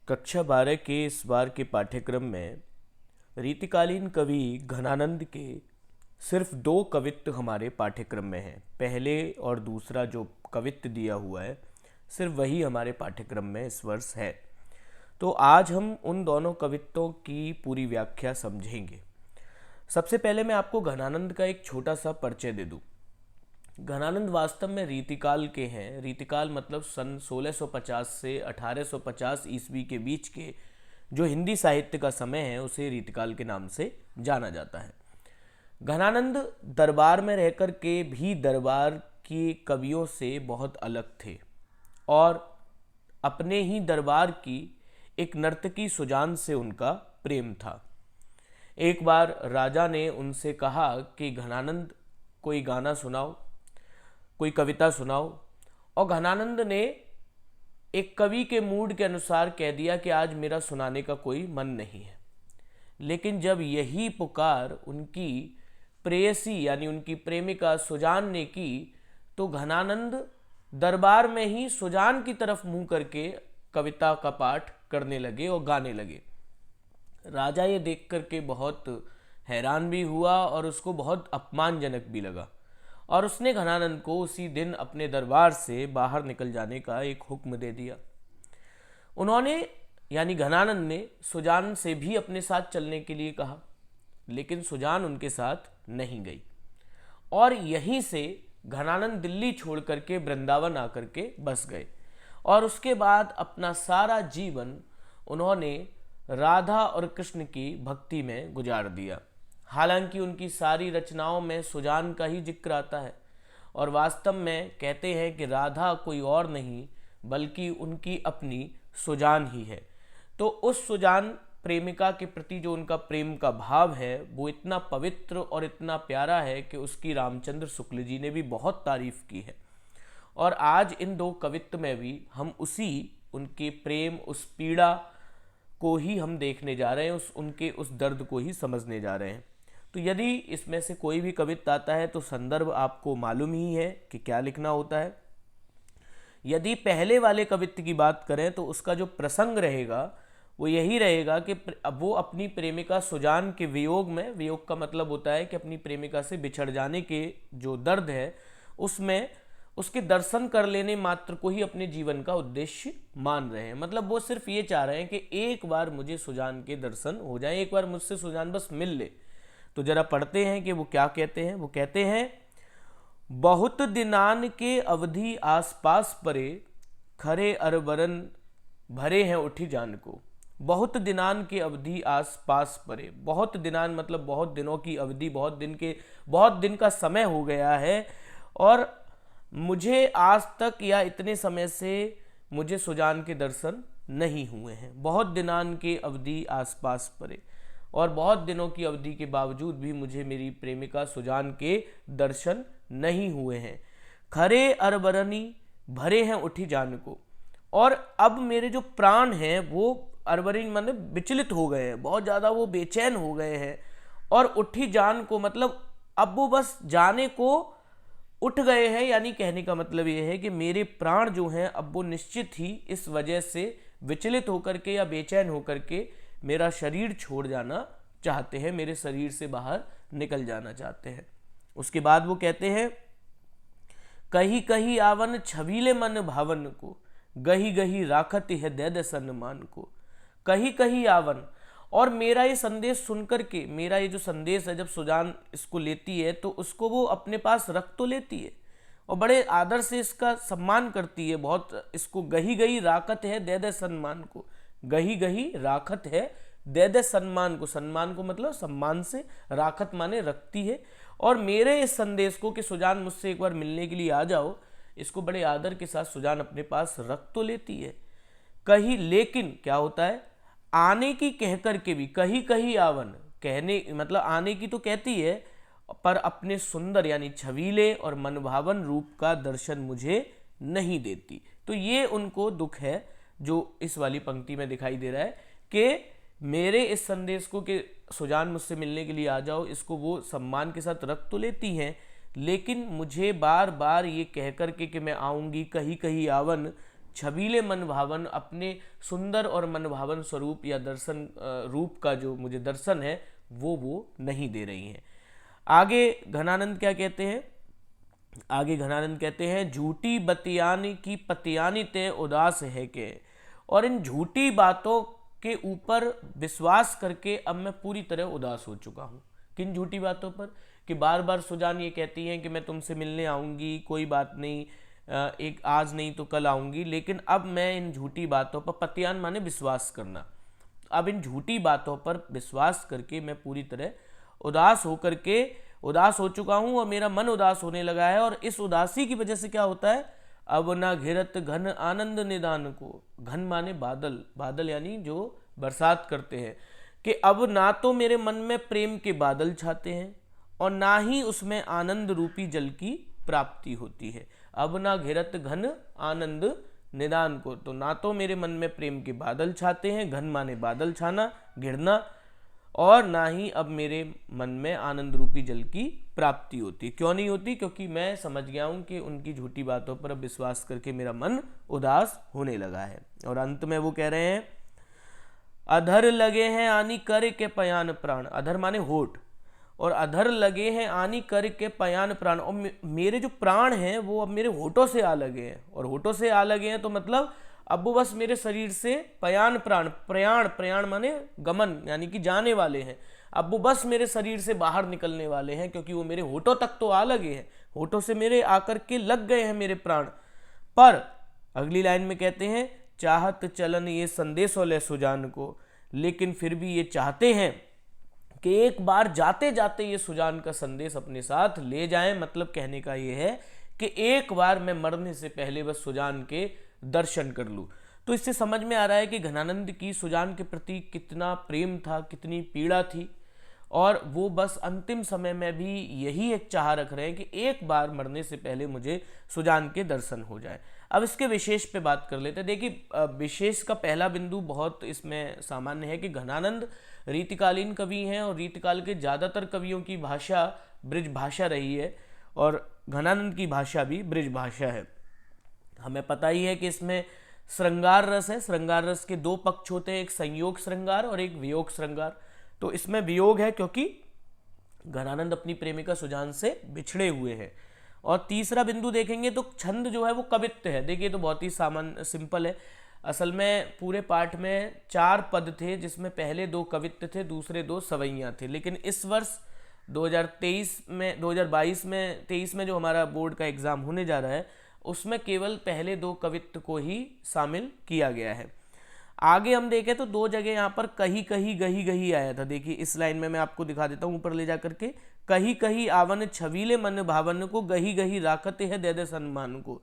कक्षा 12 के इस बार के पाठ्यक्रम में रीतिकालीन कवि घनानंद के सिर्फ दो कवित्व हमारे पाठ्यक्रम में हैं। पहले और दूसरा जो कवित्व दिया हुआ है सिर्फ वही हमारे पाठ्यक्रम में इस वर्ष है। तो आज हम उन दोनों कवित्वों की पूरी व्याख्या समझेंगे। सबसे पहले मैं आपको घनानंद का एक छोटा सा परिचय दे दूं। घनानंद वास्तव में रीतिकाल के हैं। रीतिकाल मतलब सन 1650 से 1850 ईस्वी के बीच के जो हिंदी साहित्य का समय है उसे रीतिकाल के नाम से जाना जाता है। घनानंद दरबार में रहकर के भी दरबार के कवियों से बहुत अलग थे और अपने ही दरबार की एक नर्तकी सुजान से उनका प्रेम था। एक बार राजा ने उनसे कहा कि घनानंद कोई गाना सुनाओ, कोई कविता सुनाओ, और घनानंद ने एक कवि के मूड के अनुसार कह दिया कि आज मेरा सुनाने का कोई मन नहीं है। लेकिन जब यही पुकार उनकी प्रेयसी यानी उनकी प्रेमिका सुजान ने की तो घनानंद दरबार में ही सुजान की तरफ मुंह करके कविता का पाठ करने लगे और गाने लगे। राजा ये देख करके बहुत हैरान भी हुआ और उसको बहुत अपमानजनक भी लगा और उसने घनानंद को उसी दिन अपने दरबार से बाहर निकल जाने का एक हुक्म दे दिया। उन्होंने यानी घनानंद ने सुजान से भी अपने साथ चलने के लिए कहा, लेकिन सुजान उनके साथ नहीं गई और यहीं से घनानंद दिल्ली छोड़ करके वृंदावन आकर के बस गए और उसके बाद अपना सारा जीवन उन्होंने राधा और कृष्ण की भक्ति में गुजार दिया। हालांकि उनकी सारी रचनाओं में सुजान का ही जिक्र आता है और वास्तव में कहते हैं कि राधा कोई और नहीं बल्कि उनकी अपनी सुजान ही है। तो उस सुजान प्रेमिका के प्रति जो उनका प्रेम का भाव है वो इतना पवित्र और इतना प्यारा है कि उसकी रामचंद्र शुक्ल जी ने भी बहुत तारीफ की है। और आज इन दो कवित्व में भी हम उनके प्रेम, उस पीड़ा को ही हम देखने जा रहे हैं, उनके उस दर्द को ही समझने जा रहे हैं। तो यदि इसमें से कोई भी कवित्व आता है तो संदर्भ आपको मालूम ही है कि क्या लिखना होता है। यदि पहले वाले कवित्व की बात करें तो उसका जो प्रसंग रहेगा वो यही रहेगा कि अब वो अपनी प्रेमिका सुजान के वियोग में, वियोग का मतलब होता है कि अपनी प्रेमिका से बिछड़ जाने के जो दर्द है उसमें उसके दर्शन कर लेने मात्र को ही अपने जीवन का उद्देश्य मान रहे हैं। मतलब वो सिर्फ ये चाह रहे हैं कि एक बार मुझे सुजान के दर्शन हो जाए, एक बार मुझसे सुजान बस मिल ले। तो जरा पढ़ते हैं कि वो क्या कहते हैं। वो कहते हैं, बहुत दिनान के अवधि आसपास परे, खरे अरबरन भरे हैं उठी जान को। बहुत दिनान के अवधि आसपास परे, बहुत दिनान मतलब बहुत दिनों की अवधि, बहुत दिन का समय हो गया है और मुझे आज तक या इतने समय से मुझे सुजान के दर्शन नहीं हुए हैं। बहुत दिनान के अवधि आसपास परे, और बहुत दिनों की अवधि के बावजूद भी मुझे मेरी प्रेमिका सुजान के दर्शन नहीं हुए हैं। खरे अरबरनी भरे हैं उठी जान को, और अब मेरे जो प्राण हैं वो अरबरनी मतलब विचलित हो गए हैं, बहुत ज़्यादा वो बेचैन हो गए हैं। और उठी जान को मतलब अब वो बस जाने को उठ गए हैं, यानी कहने का मतलब ये है कि मेरे प्राण जो हैं अब वो निश्चित ही इस वजह से विचलित होकर के या बेचैन होकर के मेरा शरीर छोड़ जाना चाहते हैं, मेरे शरीर से बाहर निकल जाना चाहते हैं। उसके बाद वो कहते हैं, कही कही आवन छबीले मन भावन को, गही गही राखत है दे दे सम्मान को। कही कही आवन, और मेरा ये संदेश सुनकर के, मेरा ये जो संदेश है जब सुजान इसको लेती है तो उसको वो अपने पास रख तो लेती है और बड़े आदर से इसका सम्मान करती है बहुत। इसको गही गही राखत है दे दे सम्मान को, गही गही राखत है दे दे सम्मान को, सम्मान को मतलब सम्मान से, राखत माने रखती है। और मेरे इस संदेश को कि सुजान मुझसे एक बार मिलने के लिए आ जाओ, इसको बड़े आदर के साथ सुजान अपने पास रख तो लेती है। कहीं लेकिन क्या होता है, आने की कहकर के भी, कही कही आवन कहने मतलब आने की तो कहती है पर अपने सुंदर यानी छबीले और मनभावन रूप का दर्शन मुझे नहीं देती। तो ये उनको दुख है जो इस वाली पंक्ति में दिखाई दे रहा है कि मेरे इस संदेश को कि सुजान मुझसे मिलने के लिए आ जाओ, इसको वो सम्मान के साथ रख तो लेती हैं, लेकिन मुझे बार बार ये कह कर के कि मैं आऊँगी, कही कही आवन छबीले मन भावन, अपने सुंदर और मनभावन स्वरूप या दर्शन रूप का जो मुझे दर्शन है वो नहीं दे रही हैं। आगे घनानंद क्या कहते हैं? आगे घनानंद कहते हैं, झूठी बतियानी की पतियानी ते उदास है के। और इन झूठी बातों के ऊपर विश्वास करके अब मैं पूरी तरह उदास हो चुका हूँ। किन झूठी बातों पर? कि बार बार सुजान ये कहती हैं कि मैं तुमसे मिलने आऊँगी, कोई बात नहीं, एक आज नहीं तो कल आऊँगी, लेकिन अब मैं इन झूठी बातों पर, पतियान माने विश्वास करना, अब इन झूठी बातों पर विश्वास करके मैं पूरी तरह उदास हो चुका हूँ और मेरा मन उदास होने लगा है। और इस उदासी की वजह से क्या होता है? अब ना घिरत घन आनंद निदान को, घन माने बादल, बादल यानी जो बरसात करते हैं, कि अब ना तो मेरे मन में प्रेम के बादल छाते हैं और ना ही उसमें आनंद रूपी जल की प्राप्ति होती है। अब ना घिरत घन आनंद निदान को, तो ना तो मेरे मन में प्रेम के बादल छाते हैं, घन माने बादल छाना, घिरना, और ना ही अब मेरे मन में आनंद रूपी जल की प्राप्ति होती। क्यों नहीं होती? क्योंकि मैं समझ गया हूं कि उनकी झूठी बातों पर अब विश्वास करके मेरा मन उदास होने लगा है। और अंत में वो कह रहे हैं, अधर लगे हैं आनी कर के पयान प्राण, अधर माने होठ, और अधर लगे हैं आनी कर के पयान प्राण, और मेरे जो प्राण हैं वो अब मेरे होठों से आ लगे हैं। और होठों से आ लगे हैं तो मतलब अब वो बस मेरे शरीर से पयान प्राण, प्रयाण माने गमन यानी कि जाने वाले हैं, अब वो बस मेरे शरीर से बाहर निकलने वाले हैं, क्योंकि वो मेरे होठों तक तो आ लगे हैं, होठों से मेरे आकर के लग गए हैं मेरे प्राण। पर अगली लाइन में कहते हैं, चाहत चलन ये संदेश ले सुजान को, लेकिन फिर भी ये चाहते हैं कि एक बार जाते जाते ये सुजान का संदेश अपने साथ ले जाएं। मतलब कहने का ये है कि एक बार मैं मरने से पहले बस सुजान के दर्शन कर लूं। तो इससे समझ में आ रहा है कि घनानंद की सुजान के प्रति कितना प्रेम था, कितनी पीड़ा थी, और वो बस अंतिम समय में भी यही एक चाह रख रहे हैं कि एक बार मरने से पहले मुझे सुजान के दर्शन हो जाए। अब इसके विशेष पे बात कर लेते हैं। देखिए, विशेष का पहला बिंदु बहुत इसमें सामान्य है कि घनानंद रीतिकालीन कवि हैं और रीतिकाल के ज़्यादातर कवियों की भाषा ब्रिज भाषा रही है, और घनानंद की भाषा भी ब्रिज भाषा है। हमें पता ही है कि इसमें श्रृंगार रस है। श्रृंगार रस के दो पक्ष होते हैं, एक संयोग श्रृंगार और एक वियोग श्रृंगार। तो इसमें वियोग है क्योंकि घनानंद अपनी प्रेमिका सुजान से बिछड़े हुए हैं। और तीसरा बिंदु देखेंगे तो छंद जो है वो कवित्व है। देखिए, तो बहुत ही सामान्य सिंपल है। असल में पूरे पाठ में 4 पद थे, जिसमें पहले 2 कवित्व थे, दूसरे 2 सवैयाँ थे। लेकिन इस वर्ष 2023 में 23 में जो हमारा बोर्ड का एग्जाम होने जा रहा है, उसमें केवल पहले 2 कवित्व को ही शामिल किया गया है। आगे हम देखें तो 2 जगह यहाँ पर कही कही गही गही आया था। देखिए, इस लाइन में मैं आपको दिखा देता हूँ ऊपर ले जा करके, कही कही आवन छबीले मन भावन को, गही गही राखते है दे दे सम्मान को।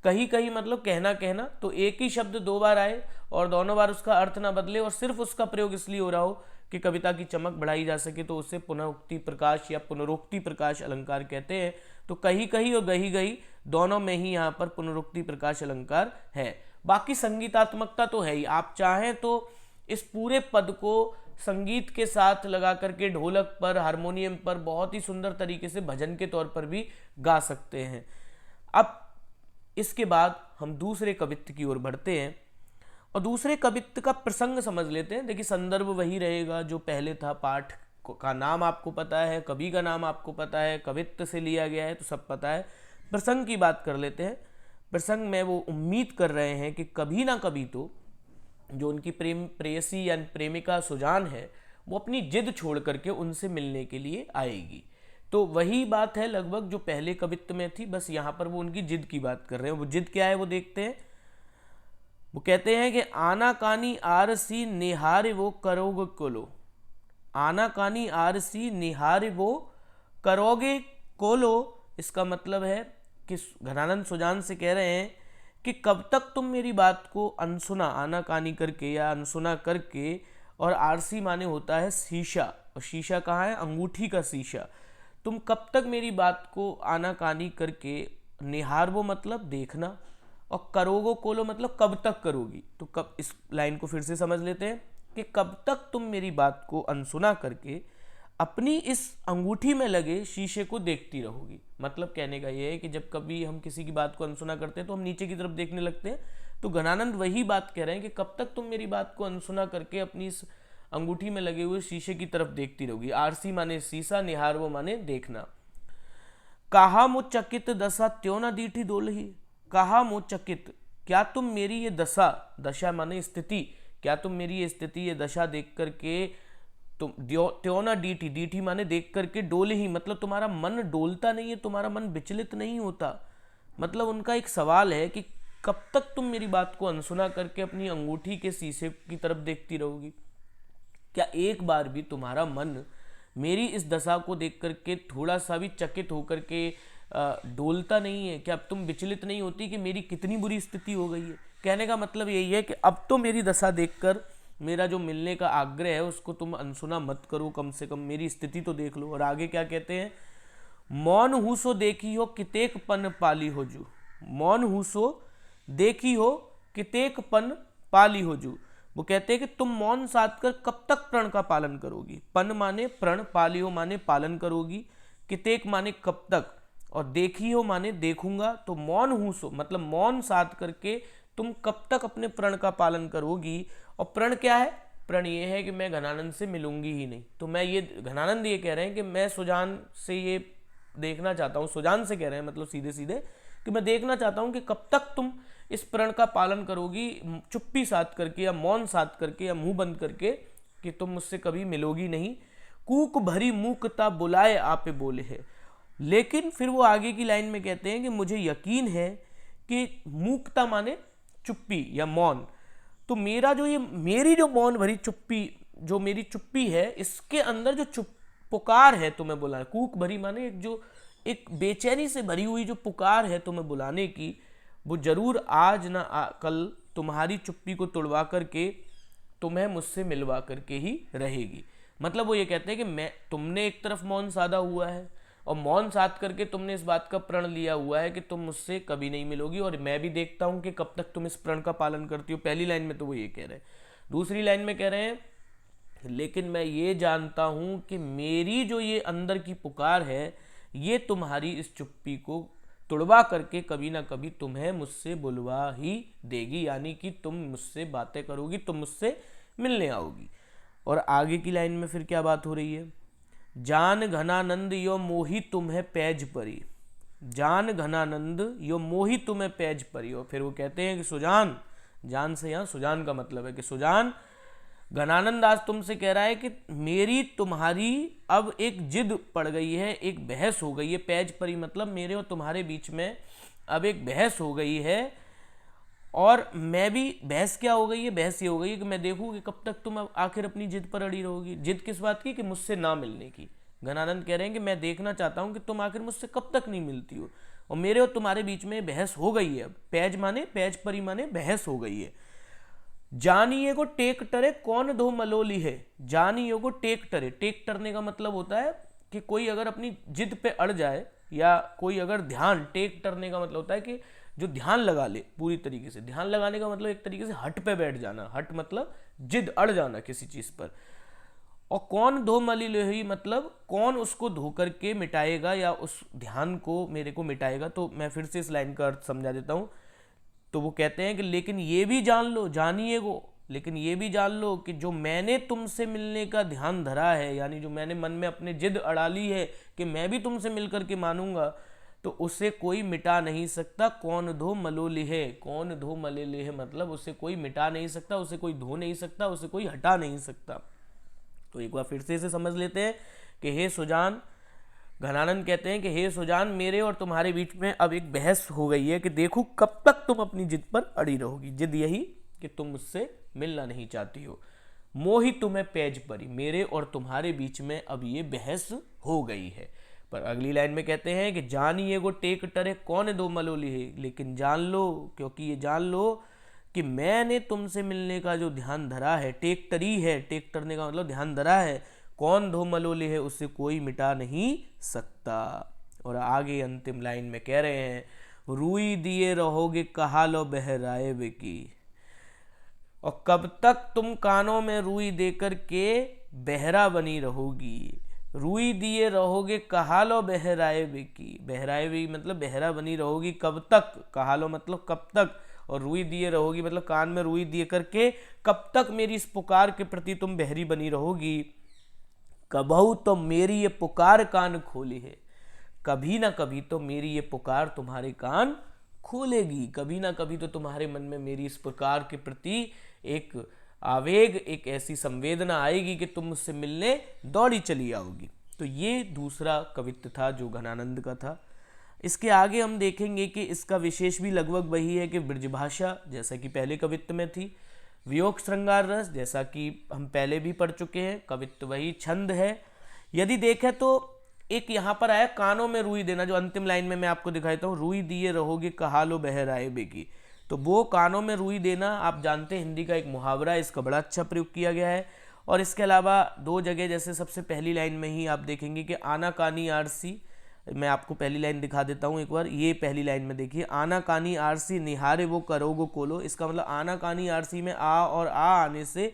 कही कही मतलब कहना कहना, तो एक ही शब्द 2 बार आए और दोनों बार उसका अर्थ ना बदले, और सिर्फ उसका प्रयोग इसलिए हो रहा हो कि कविता की चमक बढ़ाई जा सके, तो उसे पुनरुक्ति प्रकाश या पुनरुक्ति प्रकाश अलंकार कहते हैं। तो कही कही और गही गही दोनों में ही यहाँ पर पुनरुक्ति प्रकाश अलंकार है। बाकी संगीतात्मकता तो है ही। आप चाहें तो इस पूरे पद को संगीत के साथ लगा करके ढोलक पर, हारमोनियम पर बहुत ही सुंदर तरीके से भजन के तौर पर भी गा सकते हैं। अब इसके बाद हम दूसरे कवित्व की ओर बढ़ते हैं और दूसरे कवित्व का प्रसंग समझ लेते हैं। देखिए, संदर्भ वही रहेगा जो पहले था। पाठ का नाम आपको पता है, कवि का नाम आपको पता है, कवित्व से लिया गया है तो सब पता है। प्रसंग की बात कर लेते हैं। प्रसंग में वो उम्मीद कर रहे हैं कि कभी ना कभी तो जो उनकी प्रेयसी या प्रेमिका सुजान है, वो अपनी जिद छोड़ करके उनसे मिलने के लिए आएगी। तो वही बात है लगभग जो पहले कवित्व में थी, बस यहाँ पर वो उनकी जिद की बात कर रहे हैं। वो जिद क्या है वो देखते हैं। वो कहते हैं कि आना कानी आरसी निहार वो करोगे कोलो, आना कानी आरसी निहार वो करोगे कोलो। इसका मतलब है कि घनानंद सुजान से कह रहे हैं कि कब तक तुम मेरी बात को अनसुना, आना कानी करके या अनसुना करके, और आरसी माने होता है शीशा, और शीशा कहाँ है? अंगूठी का शीशा। तुम कब तक मेरी बात को आना कानी करके, निहारवो मतलब देखना, और करोगो कोलो मतलब कब तक करोगी। तो कब, इस लाइन को फिर से समझ लेते हैं कि कब तक तुम मेरी बात को अनसुना करके अपनी इस अंगूठी में लगे शीशे को देखती रहोगी। मतलब कहने का यह है कि जब कभी हम किसी की बात को अनसुना करते हैं तो हम नीचे की तरफ देखने लगते हैं, तो घनानंद वही बात कह रहे हैं कि कब तक तुम मेरी बात को अनसुना करके अपनी इस अंगूठी में लगे हुए शीशे की तरफ देखती रहोगी। आरसी माने शीशा, निहारवो माने देखना। कहा मो चकित दशा त्यों न दीठी डोलही। कहा मो चकित, क्या तुम मेरी ये दशा, दशा माने स्थिति, क्या तुम मेरी ये स्थिति, ये दशा देख करके तुम त्यों न डीठी, डीठी माने देख करके डोल ही, मतलब तुम्हारा मन डोलता नहीं है, तुम्हारा मन विचलित नहीं होता। मतलब उनका एक सवाल है कि कब तक तुम मेरी बात को अनसुना करके अपनी अंगूठी के शीशे की तरफ देखती रहोगी। क्या एक बार भी तुम्हारा मन मेरी इस दशा को देख करके थोड़ा सा भी चकित होकर के डोलता नहीं है? क्या अब तुम विचलित नहीं होती कि मेरी कितनी बुरी स्थिति हो गई है? कहने का मतलब यही है कि अब तो मेरी दशा देखकर मेरा जो मिलने का आग्रह है उसको तुम अनसुना मत करो, कम से कम मेरी स्थिति तो देख लो। और आगे क्या कहते हैं, मौन हूसो देखी हो कितेक पन पाली हो जू। मौन हूसो देखी हो कितेक पन पाली हो जू। वो कहते हैं कि तुम मौन साध कर कब तक प्रण का पालन करोगी। पन माने प्रण, पालियो माने पालन करोगी, कितेक माने कब तक, और देखी हो माने देखूंगा। तो मौन हूसो मतलब मौन साध करके तुम कब तक अपने प्रण का पालन करोगी। और प्रण क्या है? प्रण ये है कि मैं घनानंद से मिलूंगी ही नहीं। तो मैं ये, घनानंद ये कह रहे हैं कि मैं सुजान से ये देखना चाहता हूँ, सुजान से कह रहे हैं मतलब सीधे सीधे, कि मैं देखना चाहता हूँ कि कब तक तुम इस प्रण का पालन करोगी, चुप्पी साध करके या मौन साध करके या मुंह बंद करके, कि तुम मुझसे कभी मिलोगी नहीं। कूक भरी मूकता बुलाए आपे बोले है। लेकिन फिर वो आगे की लाइन में कहते हैं कि मुझे यकीन है कि मूकता माने चुप्पी या मौन, तो मेरा जो ये मेरी जो मौन भरी चुप्पी, जो मेरी चुप्पी है, इसके अंदर जो चुप पुकार है तुम्हें बुलाने, कूक भरी माने एक जो एक बेचैनी से भरी हुई जो पुकार है तुम्हें बुलाने की, वो जरूर आज ना कल तुम्हारी चुप्पी को तोड़वा करके तुम्हें मुझसे मिलवा करके ही रहेगी। मतलब वो ये कहते हैं कि मैं, तुमने एक तरफ मौन साधा हुआ है और मौन साध करके तुमने इस बात का प्रण लिया हुआ है कि तुम मुझसे कभी नहीं मिलोगी, और मैं भी देखता हूं कि कब तक तुम इस प्रण का पालन करती हो। पहली लाइन में तो वो ये कह रहे हैं। दूसरी लाइन में कह रहे हैं, लेकिन मैं ये जानता हूं कि मेरी जो ये अंदर की पुकार है, ये तुम्हारी इस चुप्पी को तुड़वा करके कभी ना कभी तुम्हें मुझसे बुलवा ही देगी, यानी कि तुम मुझसे बातें करोगी, तुम मुझसे मिलने आओगी। और आगे की लाइन में फिर क्या बात हो रही है, जान घनानंद यो मोही तुम्हें पैज परी। जान घनानंद यो मोही तुम्हें पैज परी। और फिर वो कहते हैं कि सुजान, जान से यहाँ सुजान का मतलब है कि सुजान, घनानंद आज तुमसे कह रहा है कि मेरी तुम्हारी अब एक जिद पड़ गई है, एक बहस हो गई है। पैज परी मतलब मेरे और तुम्हारे बीच में अब एक बहस हो गई है, और मैं भी, बहस क्या हो गई है, बहस ये हो गई है कि मैं देखूँ कि कब तक तुम आखिर अपनी जिद पर अड़ी रहोगी। जिद किस बात की? कि मुझसे ना मिलने की। घनानंद कह रहे हैं कि मैं देखना चाहता हूँ कि तुम आखिर मुझसे कब तक नहीं मिलती हो, और मेरे और तुम्हारे बीच में बहस हो गई है। अब पैज माने, पैज परी माने बहस हो गई है। जानिए को टेक टरे कौन दो मलोली है। जानिए को टेक टरे, टेक टरने का मतलब होता है कि कोई अगर अपनी जिद पे अड़ जाए, या कोई अगर ध्यान, टेक टरने का मतलब होता है कि जो ध्यान लगा ले पूरी तरीके से। ध्यान लगाने का मतलब एक तरीके से हट पे बैठ जाना, हट मतलब जिद, अड़ जाना किसी चीज पर। और कौन धो मली लोही मतलब कौन उसको धो करके मिटाएगा, या उस ध्यान को मेरे को मिटाएगा। तो मैं फिर से इस लाइन का अर्थ समझा देता हूं। तो वो कहते हैं कि लेकिन ये भी जान लो, जानिए को, लेकिन ये भी जान लो कि जो मैंने तुमसे मिलने का ध्यान धरा है, यानी जो मैंने मन में अपने जिद अड़ा ली है कि मैं भी तुमसे मिलकर के मानूंगा, तो उसे कोई मिटा नहीं सकता। कौन धो मलोले है, कौन धो मलेले है मतलब उसे कोई मिटा नहीं सकता, उसे कोई धो नहीं सकता, उसे कोई हटा नहीं सकता। तो एक बार फिर से इसे समझ लेते हैं कि हे सुजान, घनानंद कहते हैं कि हे सुजान, मेरे और तुम्हारे बीच में अब एक बहस हो गई है कि देखो कब तक तुम अपनी जिद पर अड़ी रहोगी। जिद यही कि तुम मुझसे मिलना नहीं चाहती हो। मोही तुम्हें पैज परी, मेरे और तुम्हारे बीच में अब ये बहस हो गई है। पर अगली लाइन में कहते हैं कि जानिए को टेक टरे कौन दो मलोली है, लेकिन जान लो, क्योंकि ये जान लो कि मैंने तुमसे मिलने का जो ध्यान धरा है, टेक टरी है, टेक टरने का मतलब ध्यान धरा है, कौन धो मलोले है, उससे कोई मिटा नहीं सकता। और आगे अंतिम लाइन में कह रहे हैं, रुई दिए रहोगे कहा लो बहराए बेकी। और कब तक तुम कानों में रुई देकर के बहरा बनी रहोगी। रुई दिए रहोगे कहा लो बहराए बेकी, बहराए भी मतलब बहरा बनी रहोगी कब तक, कहा लो मतलब कब तक, और रुई दिए रहोगी मतलब कान में रुई दिए करके कब तक मेरी इस पुकार के प्रति तुम बहरी बनी रहोगी। कबहू तो मेरी ये पुकार कान खोली है, कभी ना कभी तो मेरी ये पुकार तुम्हारे कान खोलेगी। कभी ना कभी तो तुम्हारे मन में मेरी इस पुकार के प्रति एक आवेग, एक ऐसी संवेदना आएगी कि तुम मुझसे मिलने दौड़ी चली आओगी। तो ये दूसरा कवित्व था जो घनानंद का था। इसके आगे हम देखेंगे कि इसका विशेष भी लगभग वही है कि ब्रजभाषा जैसा कि पहले कवित्व में थी, वियोग श्रृंगार रस जैसा कि हम पहले भी पढ़ चुके हैं, कवित्व वही, छंद है। यदि देखें तो एक यहाँ पर आया कानों में रुई देना, जो अंतिम लाइन में मैं आपको दिखाता हूँ, रुई दिए रहोगे कहा लो बहराए बेगी। तो वो कानों में रुई देना आप जानते हैं हिंदी का एक मुहावरा है, इसका बड़ा अच्छा प्रयोग किया गया है। और इसके अलावा दो जगह, जैसे सबसे पहली लाइन में ही आप देखेंगे कि आना कानी आरसी, मैं आपको पहली लाइन दिखा देता हूँ एक बार, ये पहली लाइन में देखिए, आना कानी आरसी निहारे वो करोगो कोलो। इसका मतलब आना कानी आरसी में आ और आ आने से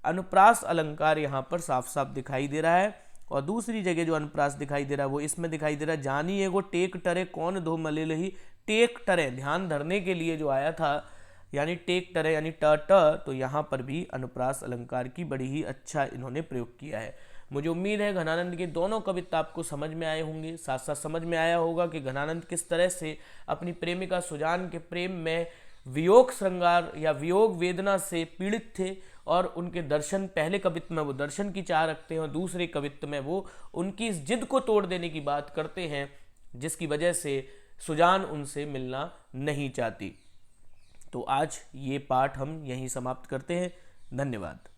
अनुप्रास अलंकार यहाँ पर साफ साफ दिखाई दे रहा है। और दूसरी जगह जो अनुप्रास दिखाई दे रहा है वो इसमें दिखाई दे रहा है, जानी एगो टेक टरे कौन धो मलिल ही। टेक टरे ध्यान धरने के लिए जो आया था, यानी टेक टरे यानी ट, तो यहाँ पर भी अनुप्रास अलंकार की बड़ी ही अच्छा इन्होंने प्रयोग किया है। मुझे उम्मीद है घनानंद के दोनों कविता आपको समझ में आए होंगे। साथ साथ समझ में आया होगा कि घनानंद किस तरह से अपनी प्रेमिका सुजान के प्रेम में वियोग श्रृंगार या वियोग वेदना से पीड़ित थे, और उनके दर्शन, पहले कवित्व में वो दर्शन की चाह रखते हैं और दूसरे कवित्व में वो उनकी इस जिद को तोड़ देने की बात करते हैं, जिसकी वजह से सुजान उनसे मिलना नहीं चाहती। तो आज ये पाठ हम यहीं समाप्त करते हैं। धन्यवाद।